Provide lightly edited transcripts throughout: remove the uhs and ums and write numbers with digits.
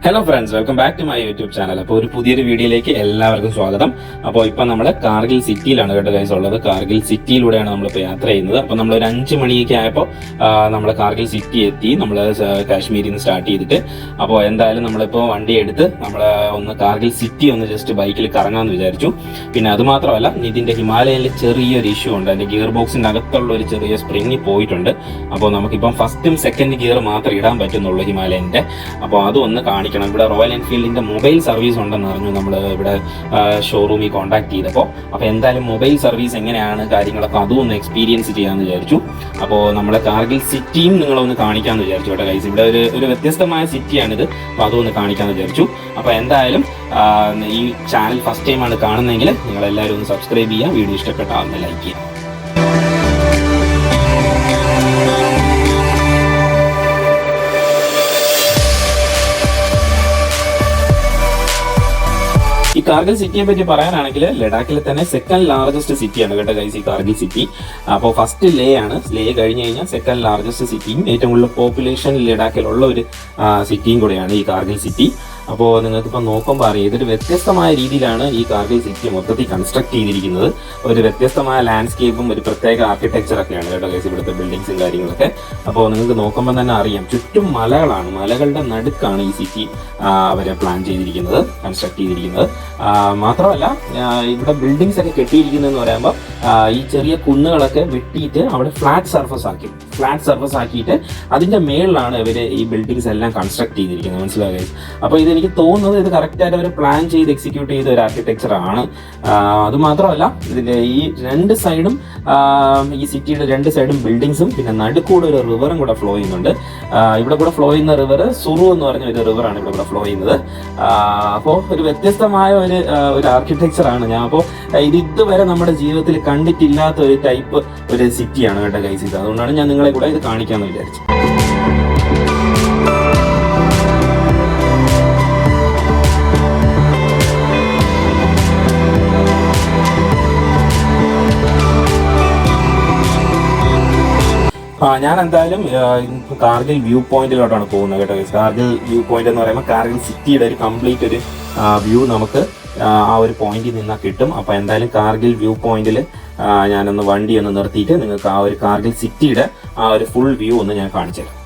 Hello friends, welcome back to my YouTube channel. അപ്പോൾ ഒരു പുതിയൊരു വീഡിയോയിലേക്ക് എല്ലാവർക്കും സ്വാഗതം. അപ്പോൾ ഇപ്പം നമ്മൾ കാർഗിൽ സിറ്റിയിലാണ് കേട്ടോ ഗൈസ് ഉള്ളത്. കാർഗിൽ സിറ്റിയിലൂടെയാണ് നമ്മളിപ്പോൾ യാത്ര ചെയ്യുന്നത്. അപ്പോൾ നമ്മൾ ഒരു 5 മണിയൊക്കെ ആയപ്പോൾ നമ്മൾ കാർഗിൽ സിറ്റി എത്തി. നമ്മൾ കാശ്മീരിൽ നിന്ന് സ്റ്റാർട്ട് ചെയ്തിട്ട് അപ്പോൾ എന്തായാലും നമ്മളിപ്പോൾ വണ്ടി എടുത്ത് നമ്മൾ ഒന്ന് കാർഗിൽ സിറ്റി ഒന്ന് ജസ്റ്റ് ബൈക്കിൽ കറങ്ങാമെന്ന് വിചാരിച്ചു. പിന്നെ അതുമാത്രമല്ല, ഇതിൻ്റെ ഹിമാലയനിൽ ചെറിയൊരു ഇഷ്യൂ ഉണ്ട്. അതിൻ്റെ ഗിയർ ബോക്സിൻ്റെ അകത്തുള്ള ഒരു ചെറിയ സ്പ്രിങ് പോയിട്ടുണ്ട്. അപ്പോൾ നമുക്കിപ്പം ഫസ്റ്റും സെക്കൻഡ് ഗിയർ മാത്രമേ ഇടാൻ പറ്റുന്നുള്ളൂ ഹിമാലയൻ്റെ. അപ്പോൾ അതൊന്ന് കാണിക്കണം. ഇവിടെ റോയൽ എൻഫീൽഡിന്റെ മൊബൈൽ സർവീസ് ഉണ്ടെന്ന് പറഞ്ഞു. നമ്മൾ ഇവിടെ ഷോറൂമിൽ കോൺടാക്ട് ചെയ്തപ്പോൾ അപ്പോൾ എന്തായാലും മൊബൈൽ സർവീസ് എങ്ങനെയാണ് കാര്യങ്ങളൊക്കെ അതും ഒന്ന് എക്സ്പീരിയൻസ് ചെയ്യാമെന്ന് വിചാരിച്ചു. അപ്പോൾ നമ്മുടെ കാർഗിൽ സിറ്റിയും നിങ്ങളൊന്ന് കാണിക്കാമെന്ന് വിചാരിച്ചു കേട്ടോ ഗൈസ്. ഇവിടെ ഒരു വ്യത്യസ്തമായ സിറ്റിയാണിത്. അപ്പോൾ അതൊന്ന് കാണിക്കാമെന്ന് വിചാരിച്ചു. അപ്പോൾ എന്തായാലും ഈ ചാനൽ ഫസ്റ്റ് ടൈമാണ് കാണുന്നതെങ്കിൽ നിങ്ങളെല്ലാവരും ഒന്ന് സബ്സ്ക്രൈബ് ചെയ്യുക, വീഡിയോ ഇഷ്ടപ്പെട്ടാൽ ഒന്ന് ലൈക്ക് ചെയ്യുക. ഈ കാർഗിൽ സിറ്റിയെ പറ്റി പറയാനാണെങ്കിൽ ലഡാക്കിലെ തന്നെ സെക്കൻഡ് ലാർജസ്റ്റ് സിറ്റിയാണ് കേട്ടോ ഗൈസ് ഈ കാർഗിൽ സിറ്റി. അപ്പോൾ ഫസ്റ്റ് ലേ ആണ്. ലേ കഴിഞ്ഞ് കഴിഞ്ഞാൽ സെക്കൻഡ് ലാർജസ്റ്റ് സിറ്റിയും ഏറ്റവും കൂടുതൽ പോപ്പുലേഷൻ ലഡാക്കിലുള്ള ഒരു സിറ്റിയും കൂടെയാണ് ഈ കാർഗിൽ സിറ്റി. അപ്പോൾ നിങ്ങൾക്കിപ്പോൾ നോക്കുമ്പോൾ അറിയാം, ഇതൊരു വ്യത്യസ്തമായ രീതിയിലാണ് ഈ കാർഗിൽ സിറ്റി മൊത്തത്തിൽ കൺസ്ട്രക്ട് ചെയ്തിരിക്കുന്നത്. ഒരു വ്യത്യസ്തമായ ലാൻഡ്സ്കേപ്പും ഒരു പ്രത്യേക ആർക്കിടെക്ചറൊക്കെയാണ് കേട്ടോ ഗൈസ് ഇവിടുത്തെ ബിൽഡിങ്സും കാര്യങ്ങളൊക്കെ. അപ്പോൾ നിങ്ങൾക്ക് നോക്കുമ്പോൾ തന്നെ അറിയാം, ചുറ്റും മലകളാണ്. മലകളുടെ നടുക്കാണ് ഈ സിറ്റി അവരെ പ്ലാൻ ചെയ്തിരിക്കുന്നത്, കൺസ്ട്രക്ട് ചെയ്തിരിക്കുന്നത്. മാത്രമല്ല, ഇവിടെ ബിൽഡിങ്സ് ഒക്കെ കെട്ടിയിരിക്കുന്നതെന്ന് പറയുമ്പോൾ ഈ ചെറിയ കുന്നുകളൊക്കെ വെട്ടിയിട്ട് അവിടെ ഫ്ലാറ്റ് സർഫസ് ആക്കിയിട്ട് അതിൻ്റെ മേളിലാണ് ഇവർ ഈ ബിൽഡിങ്സ് എല്ലാം കൺസ്ട്രക്ട് ചെയ്തിരിക്കുന്നത്. മനസ്സിലാകുക. അപ്പോൾ ഇതെനിക്ക് തോന്നുന്നത് ഇത് കറക്റ്റായിട്ട് അവർ പ്ലാൻ ചെയ്ത് എക്സിക്യൂട്ട് ചെയ്ത ഒരു ആർക്കിടെക്ചറാണ്. അതുമാത്രമല്ല, ഇതിൻ്റെ ഈ രണ്ട് സൈഡും ഈ സിറ്റിയുടെ രണ്ട് സൈഡും ബിൽഡിങ്സും പിന്നെ നടുക്കൂടെ ഒരു റിവറും കൂടെ ഫ്ലോ ചെയ്യുന്നുണ്ട്. ഇവിടെ കൂടെ ഫ്ലോ ചെയ്യുന്ന റിവർ സുറു എന്ന് പറഞ്ഞ ഒരു റിവറാണ് ഇവിടെ കൂടെ ഫ്ലോ ചെയ്യുന്നത്. അപ്പോൾ ഒരു വ്യത്യസ്തമായ ഒരു ആർക്കിടെക്ചറാണ്. ഞാൻ അപ്പോൾ ഇതുവരെ നമ്മുടെ ജീവിതത്തിൽ കണ്ടിട്ടില്ലാത്ത ഒരു ടൈപ്പ് ഒരു സിറ്റിയാണ് കേട്ടോ ഗൈസ് ഇത്. അതുകൊണ്ടാണ് ഞാൻ നിങ്ങളെ കൂടെ ഇത് കാണിക്കാമെന്ന് വിചാരിച്ചത്. ഞാൻ എന്തായാലും കാർഗിൽ വ്യൂ പോയിന്റിലോട്ടാണ് പോകുന്നത് കേട്ടോ. കാർഗിൽ വ്യൂ പോയിന്റ് എന്ന് പറയുമ്പോൾ കാർഗിൽ സിറ്റിയുടെ ഒരു കംപ്ലീറ്റ് ഒരു വ്യൂ നമുക്ക് ആ ഒരു പോയിന്റിൽ നിന്നാൽ കിട്ടും. അപ്പോൾ എന്തായാലും കാർഗിൽ വ്യൂ പോയിന്റിൽ ഞാനൊന്ന് വണ്ടി ഒന്ന് നിർത്തിയിട്ട് നിങ്ങൾക്ക് ആ ഒരു കാർഗിൽ സിറ്റിയുടെ ആ ഒരു ഫുൾ വ്യൂ ഒന്ന് ഞാൻ കാണിച്ചു തരാം.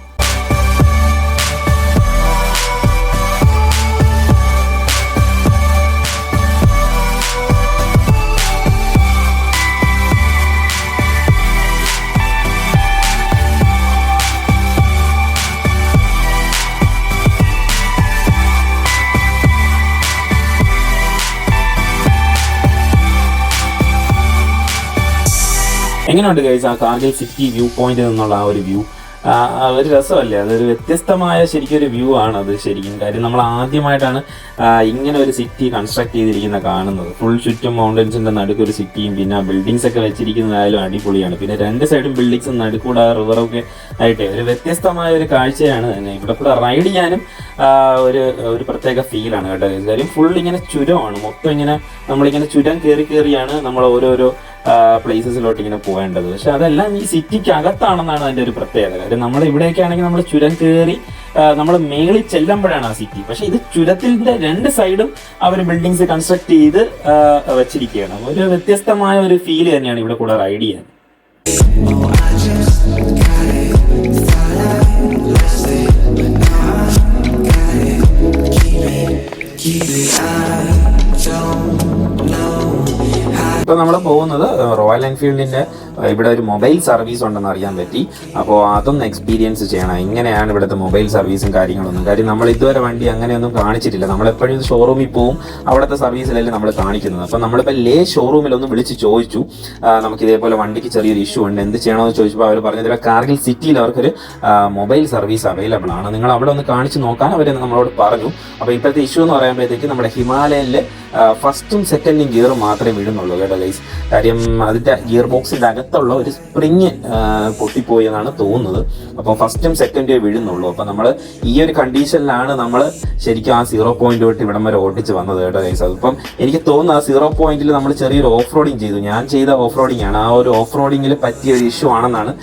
എങ്ങനെയുണ്ട് ഗൈസ് ആ കാർഗിൽ സിറ്റി വ്യൂ പോയിന്റിൽ നിന്നുള്ള ആ ഒരു വ്യൂ? ഒരു രസമല്ലേ? അതൊരു വ്യത്യസ്തമായ ശരിക്കും ഒരു വ്യൂ ആണ് അത് ശരിക്കും. കാര്യം നമ്മൾ ആദ്യമായിട്ടാണ് ഇങ്ങനെ ഒരു സിറ്റി കൺസ്ട്രക്ട് ചെയ്തിരിക്കുന്ന കാണുന്നത്. ഫുൾ ചുറ്റും മൗണ്ടൻസിൻ്റെ നടുക്കൊരു സിറ്റിയും പിന്നെ ആ ബിൽഡിങ്സ് ഒക്കെ വെച്ചിരിക്കുന്നതായാലും അടിപൊളിയാണ്. പിന്നെ രണ്ട് സൈഡും ബിൽഡിങ്സും നടുക്കൂടെ റിവറൊക്കെ ആയിട്ട് ഒരു വ്യത്യസ്തമായ ഒരു കാഴ്ചയാണ് തന്നെ. ഇവിടെ കൂടെ റൈഡ് ചെയ്യാനും ഒരു പ്രത്യേക ഫീലാണ് കേട്ടോ. കാര്യം ഫുൾ ഇങ്ങനെ ചുരമാണ് മൊത്തം. ഇങ്ങനെ നമ്മളിങ്ങനെ ചുരം കയറിയാണ് നമ്മൾ ഓരോരോ പ്ലേസസിലോട്ട് ഇങ്ങനെ പോകേണ്ടത്. പക്ഷെ അതെല്ലാം ഈ സിറ്റിക്ക് അകത്താണെന്നാണ് അതിൻ്റെ ഒരു പ്രത്യേകത. കാര്യം നമ്മൾ ഇവിടെയൊക്കെ ആണെങ്കിൽ നമ്മൾ ചുരം കയറി നമ്മൾ മേളിൽ ചെല്ലുമ്പോഴാണ് ആ സിറ്റി. പക്ഷെ ഇത് ചുരത്തിൻ്റെ രണ്ട് സൈഡും അവർ ബിൽഡിങ്സ് കൺസ്ട്രക്ട് ചെയ്ത് വെച്ചിരിക്കുകയാണ്. ഒരു വ്യത്യസ്തമായ ഒരു ഫീല് തന്നെയാണ് ഇവിടെ കൂടെ റൈഡ് ചെയ്യാൻ. ഇപ്പോൾ നമ്മൾ പോകുന്നത് റോയൽ എൻഫീൽഡിൻ്റെ ഇവിടെ ഒരു മൊബൈൽ സർവീസ് ഉണ്ടെന്ന് അറിയാൻ പറ്റി. അപ്പോൾ അതൊന്ന് എക്സ്പീരിയൻസ് ചെയ്യണം. എങ്ങനെയാണ് ഇവിടുത്തെ മൊബൈൽ സർവീസും കാര്യങ്ങളൊന്നും. കാര്യം നമ്മൾ ഇതുവരെ വണ്ടി അങ്ങനെയൊന്നും കാണിച്ചിട്ടില്ല. നമ്മളെപ്പോഴും ഷോറൂമിൽ പോവും, അവിടുത്തെ സർവീസിലല്ലേ നമ്മൾ കാണിക്കുന്നത്. അപ്പോൾ നമ്മളിപ്പോൾ ലേ ഷോറൂമിലൊന്ന് വിളിച്ച് ചോദിച്ചു, നമുക്ക് ഇതേപോലെ വണ്ടിക്ക് ചെറിയൊരു ഇഷ്യൂ ഉണ്ട്, എന്ത് ചെയ്യണമെന്ന് ചോദിച്ചപ്പോൾ അവർ പറഞ്ഞത് കാർഗിൽ സിറ്റിയിൽ അവർക്കൊരു മൊബൈൽ സർവീസ് അവൈലബിൾ ആണ്, നിങ്ങൾ അവിടെ ഒന്ന് കാണിച്ച് നോക്കാൻ അവർ നമ്മളോട് പറഞ്ഞു. അപ്പോൾ ഇപ്പോഴത്തെ ഇഷ്യൂ എന്ന് പറയുമ്പോഴത്തേക്ക് നമ്മുടെ ഹിമാലയനിൽ ഫസ്റ്റും സെക്കൻഡും ഗിയർ മാത്രമേ വീഴുന്നുള്ളൂ കേട്ടോ ഗൈസ്. കാര്യം അതിൻ്റെ ഗിയർ ബോക്സിൻ്റെ അകത്തുള്ള ഒരു സ്പ്രിങ് പൊട്ടിപ്പോയി എന്നാണ് തോന്നുന്നത്. അപ്പോൾ ഫസ്റ്റും സെക്കൻഡേ വീഴുന്നുള്ളൂ. അപ്പോൾ നമ്മൾ ഈ ഒരു കണ്ടീഷനിലാണ് നമ്മൾ ശരിക്കും ആ 0 പോയിന്റ് തൊട്ട് ഇവിടം വരെ ഓടിച്ച് വന്നത് കേട്ടോ ഗൈസ്. അതിപ്പം എനിക്ക് തോന്നുന്നു ആ 0 പോയിന്റിൽ നമ്മൾ ചെറിയൊരു ഓഫ് റോഡിങ് ചെയ്തു. ഞാൻ ചെയ്ത ഓഫ് റോഡിങ് ആണ്. ആ ഒരു ഓഫ് റോഡിങ്ങിൽ പറ്റിയ ഒരു ഇഷ്യൂ ആണെന്നാണ്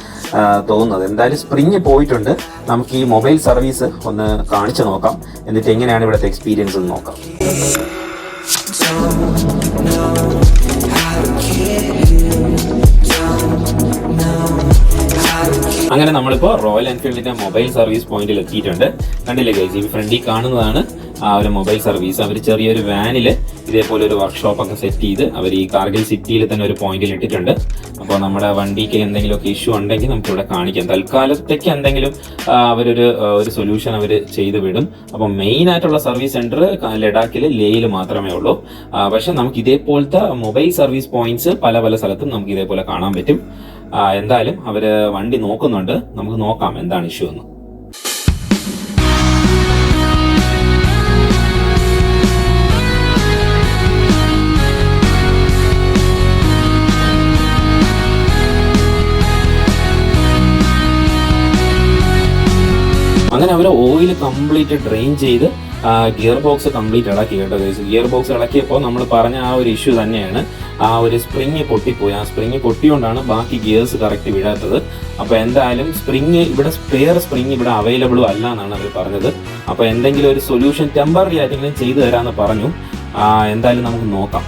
തോന്നുന്നത്. എന്തായാലും സ്പ്രിങ് പോയിട്ടുണ്ട്. നമുക്ക് ഈ മൊബൈൽ സർവീസ് ഒന്ന് കാണിച്ചു നോക്കാം. എന്നിട്ട് എങ്ങനെയാണ് ഇവിടുത്തെ എക്സ്പീരിയൻസ് എന്ന് നോക്കാം. അങ്ങനെ നമ്മളിപ്പോൾ റോയൽ എൻഫീൽഡിന്റെ മൊബൈൽ സർവീസ് പോയിന്റിൽ എത്തിയിട്ടുണ്ട്. കണ്ടില്ലേ ഗൈസ്, ഈ ഫ്രണ്ടിൽ കാണുന്നതാണ് ആ ഒരു മൊബൈൽ സർവീസ്. അവർ ചെറിയൊരു വാനിൽ ഇതേപോലെ ഒരു വർക്ക്ഷോപ്പൊക്കെ സെറ്റ് ചെയ്ത് അവർ ഈ കാർഗിൽ സിറ്റിയിൽ തന്നെ ഒരു പോയിന്റിൽ ഇട്ടിട്ടുണ്ട്. അപ്പോൾ നമ്മുടെ വണ്ടിക്ക് എന്തെങ്കിലുമൊക്കെ ഇഷ്യൂ ഉണ്ടെങ്കിൽ നമുക്ക് ഇവിടെ കാണിക്കാം. തൽക്കാലത്തേക്ക് എന്തെങ്കിലും അവരൊരു സൊല്യൂഷൻ അവർ ചെയ്ത് വിടും. അപ്പോൾ മെയിൻ ആയിട്ടുള്ള സർവീസ് സെന്റർ ലഡാക്കിൽ ലേയിൽ മാത്രമേ ഉള്ളൂ. പക്ഷെ നമുക്ക് ഇതേപോലത്തെ മൊബൈൽ സർവീസ് പോയിന്റ്സ് പല പല സ്ഥലത്തും നമുക്ക് ഇതേപോലെ കാണാൻ പറ്റും. എന്തായാലും അവര് വണ്ടി നോക്കുന്നുണ്ട്. നമുക്ക് നോക്കാം എന്താണ് ഇഷ്യൂ എന്ന്. അങ്ങനെ അവർ ഓയിൽ കംപ്ലീറ്റ് ഡ്രെയിൻ ചെയ്ത് ഗിയർ ബോക്സ് കംപ്ലീറ്റ് ഇളക്കി കേട്ടോ ഗൈസ്. ഗിയർ ബോക്സ് ഇളക്കിയപ്പോൾ നമ്മൾ പറഞ്ഞ ആ ഒരു ഇഷ്യൂ തന്നെയാണ്. ആ ഒരു സ്പ്രിങ് പൊട്ടിപ്പോയി. ആ സ്പ്രിങ് പൊട്ടിയോണ്ടാണ് ബാക്കി ഗിയേഴ്സ് കറക്റ്റ് വീഴാത്തത്. അപ്പോൾ എന്തായാലും സ്പ്രിങ് ഇവിടെ സ്പെയർ സ്പ്രിങ് ഇവിടെ അവൈലബിളും അല്ല എന്നാണ് അവർ പറഞ്ഞത്. അപ്പോൾ എന്തെങ്കിലും ഒരു സൊല്യൂഷൻ ടെമ്പററി ആയിട്ടെങ്കിലും ചെയ്തു തരാമെന്ന് പറഞ്ഞു. എന്തായാലും നമുക്ക് നോക്കാം.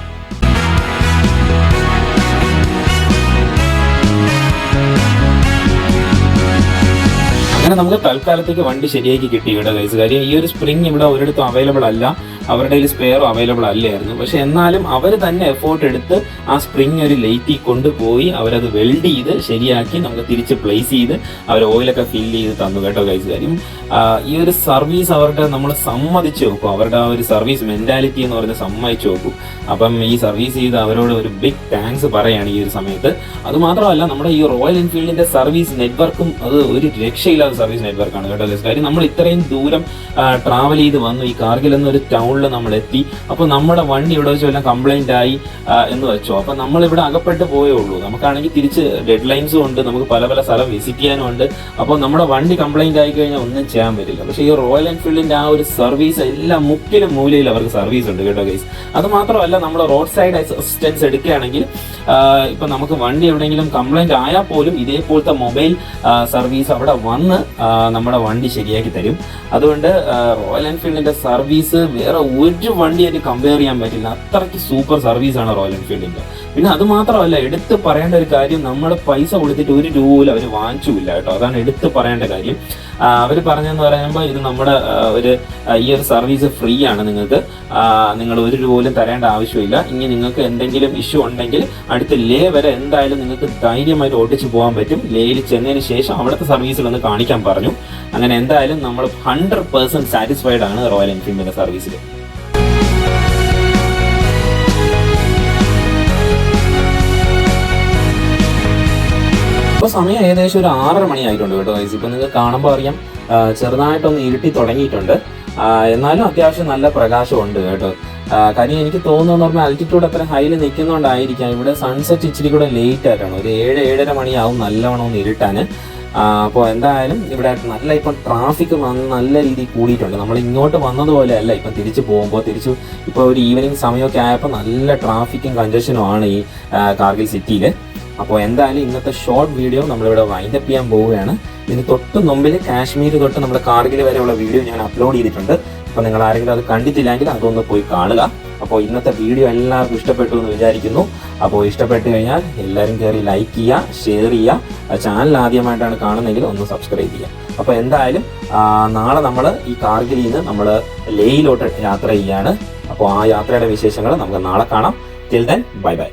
അങ്ങനെ നമുക്ക് തൽക്കാലത്തേക്ക് വണ്ടി ശരിയാക്കി കിട്ടി കേട്ടോ ഗൈസ്. കാര്യം ഈ ഒരു സ്പ്രിങ് ഇവിടെ ഒരിടത്തും അവൈലബിൾ അല്ല. അവരുടെ കയ്യിൽ സ്പെയറും അവൈലബിൾ അല്ലായിരുന്നു. പക്ഷെ എന്നാലും അവർ തന്നെ എഫോർട്ട് എടുത്ത് ആ സ്പ്രിങ് ഒരു ലൈറ്റിൽ കൊണ്ടുപോയി അവരത് വെൽഡ് ചെയ്ത് ശരിയാക്കി നമുക്ക് തിരിച്ച് പ്ലേസ് ചെയ്ത് അവർ ഓയിലൊക്കെ ഫില്ല് ചെയ്ത് തന്നു കേട്ടോ ഗൈസ്. കാര്യം ഈ ഒരു സർവീസ് അവരുടെ നമ്മൾ സമ്മതിച്ചു നോക്കും. അവരുടെ ആ ഒരു സർവീസ് മെന്റാലിറ്റി എന്ന് പറഞ്ഞ് സമ്മതിച്ചു നോക്കും. അപ്പം ഈ സർവീസ് ചെയ്ത് അവരോട് ഒരു ബിഗ് താങ്ക്സ് പറയാണ് ഈ ഒരു സമയത്ത്. അതുമാത്രമല്ല നമ്മുടെ ഈ റോയൽ എൻഫീൽഡിന്റെ സർവീസ് നെറ്റ്വർക്കും അത് ഒരു രക്ഷയില്ലാത്ത സർവീസ് നെറ്റ്വർക്കാണ് കേട്ടോ ഗൈസ്. കാര്യം നമ്മൾ ഇത്രയും ദൂരം ട്രാവൽ ചെയ്ത് വന്നു. ഈ കാർഗിൽ എന്നൊരു ടൗണിൽ നമ്മൾ എത്തി. അപ്പോൾ നമ്മുടെ വണ്ടി ഇവിടെ വെച്ച് വല്ല കംപ്ലൈന്റ് ആയി എന്ന് വെച്ചോ, അപ്പൊ നമ്മളിവിടെ അകപ്പെട്ട് പോയേ ഉള്ളൂ. നമുക്കാണെങ്കിൽ തിരിച്ച് ഡെഡ് ലൈൻസും ഉണ്ട്. നമുക്ക് പല പല സ്ഥലം വിസിറ്റ് ചെയ്യാനും ഉണ്ട്. അപ്പോൾ നമ്മുടെ വണ്ടി കംപ്ലൈന്റ് ആയി കഴിഞ്ഞാൽ ഒന്നും ചെയ്യാൻ പറ്റില്ല. പക്ഷേ ഈ റോയൽ എൻഫീൽഡിന്റെ ആ ഒരു സർവീസ് എല്ലാ മുക്കിലും മൂലയിലും അവർക്ക് സർവീസ് ഉണ്ട് കേട്ടോ ഗൈസ്. അത് മാത്രമല്ല നമ്മൾ റോഡ് സൈഡ് അസിസ്റ്റൻസ് എടുക്കുകയാണെങ്കിൽ ഇപ്പൊ നമുക്ക് വണ്ടി എവിടെയെങ്കിലും കംപ്ലൈന്റ് ആയാൽ പോലും ഇതേപോലത്തെ മൊബൈൽ സർവീസ് അവിടെ വന്ന് നമ്മുടെ വണ്ടി ശരിയാക്കി തരും. അതുകൊണ്ട് റോയൽ എൻഫീൽഡിന്റെ സർവീസ് വേറെ ഒരു വണ്ടിയായിട്ട് കമ്പയർ ചെയ്യാൻ പറ്റില്ല. അത്രയ്ക്ക് സൂപ്പർ സർവീസാണ് റോയൽ എൻഫീൽഡിന്റെ. പിന്നെ അത് മാത്രമല്ല, എടുത്ത് പറയേണ്ട ഒരു കാര്യം, നമ്മൾ പൈസ കൊടുത്തിട്ട് ഒരു രൂപ പോലും അവർ വാങ്ങിച്ചില്ല കേട്ടോ. അതാണ് എടുത്ത് പറയേണ്ട കാര്യം. അവർ പറഞ്ഞെന്ന് പറയുമ്പോൾ ഇത് നമ്മുടെ ഈ ഒരു സർവീസ് ഫ്രീ ആണ്. നിങ്ങൾ ഒരു രൂപ പോലും തരേണ്ട ആവശ്യമില്ല. ഇനി നിങ്ങൾക്ക് എന്തെങ്കിലും ഇഷ്യൂ ഉണ്ടെങ്കിൽ അടുത്ത ലേ വരെ എന്തായാലും നിങ്ങൾക്ക് ധൈര്യമായിട്ട് ഓടിച്ചു പോകാൻ പറ്റും. ലേയിൽ ചെന്നതിന് ശേഷം അവിടുത്തെ സർവീസിലൊന്ന് കാണിക്കാൻ പറഞ്ഞു. അങ്ങനെ എന്തായാലും നമ്മൾ 100% സാറ്റിസ്ഫൈഡ് ആണ് റോയൽ എൻഫീൽഡിന്റെ സർവീസിൽ. ഇപ്പോൾ സമയം ഏകദേശം ഒരു 6:30 മണിയായിട്ടുണ്ട് കേട്ടോ ഗൈസ്. ഇപ്പം നിങ്ങൾക്ക് കാണുമ്പോൾ അറിയാം ചെറുതായിട്ടൊന്ന് ഇരുട്ടി തുടങ്ങിയിട്ടുണ്ട്. എന്നാലും അത്യാവശ്യം നല്ല പ്രകാശമുണ്ട് കേട്ടോ. കാര്യം എനിക്ക് തോന്നുന്നു പറഞ്ഞാൽ ആൾട്ടിറ്റ്യൂഡ് അത്ര ഹൈയിൽ നിൽക്കുന്നതുകൊണ്ടായിരിക്കാം ഇവിടെ സൺസെറ്റ് ഇച്ചിരി കൂടെ ലേറ്റ് ആയിട്ടാണ്. ഒരു 7-7:30 മണിയാവും നല്ലവണ്ണം ഒന്ന് ഇരുട്ടാൻ. അപ്പോൾ എന്തായാലും ഇവിടെ നല്ല ഇപ്പം ട്രാഫിക് നല്ല രീതിയിൽ കൂടിയിട്ടുണ്ട്. നമ്മൾ ഇങ്ങോട്ട് വന്നതുപോലെ അല്ല ഇപ്പം തിരിച്ചു പോകുമ്പോൾ. ഇപ്പോൾ ഒരു ഈവനിങ് സമയമൊക്കെ ആയപ്പോൾ നല്ല ട്രാഫിക്കും കൺജഷനും ആണ് ഈ കാർഗിൽ സിറ്റിയിൽ. അപ്പോൾ എന്തായാലും ഇന്നത്തെ ഷോർട്ട് വീഡിയോ നമ്മളിവിടെ വൈൻഡപ്പ് ചെയ്യാൻ പോവുകയാണ്. ഇതിന് തൊട്ട് മുമ്പിൽ കാശ്മീർ തൊട്ട് നമ്മുടെ കാർഗിൽ വരെയുള്ള വീഡിയോ ഞാൻ അപ്ലോഡ് ചെയ്തിട്ടുണ്ട്. അപ്പോൾ നിങ്ങൾ ആരെങ്കിലും അത് കണ്ടിട്ടില്ലെങ്കിൽ അതൊന്ന് പോയി കാണുക. അപ്പോൾ ഇന്നത്തെ വീഡിയോ എല്ലാവർക്കും ഇഷ്ടപ്പെട്ടു എന്ന് വിചാരിക്കുന്നു. അപ്പോൾ ഇഷ്ടപ്പെട്ട് കഴിഞ്ഞാൽ എല്ലാവരും കയറി ലൈക്ക് ചെയ്യുക, ഷെയർ ചെയ്യുക. ചാനൽ ആദ്യമായിട്ടാണ് കാണുന്നതെങ്കിൽ ഒന്ന് സബ്സ്ക്രൈബ് ചെയ്യുക. അപ്പോൾ എന്തായാലും നാളെ നമ്മൾ ഈ കാർഗിലിൽ നിന്ന് നമ്മൾ ലേയിലോട്ട് യാത്ര ചെയ്യാണ്. അപ്പോൾ ആ യാത്രയുടെ വിശേഷങ്ങൾ നമുക്ക് നാളെ കാണാം. Till then bye bye.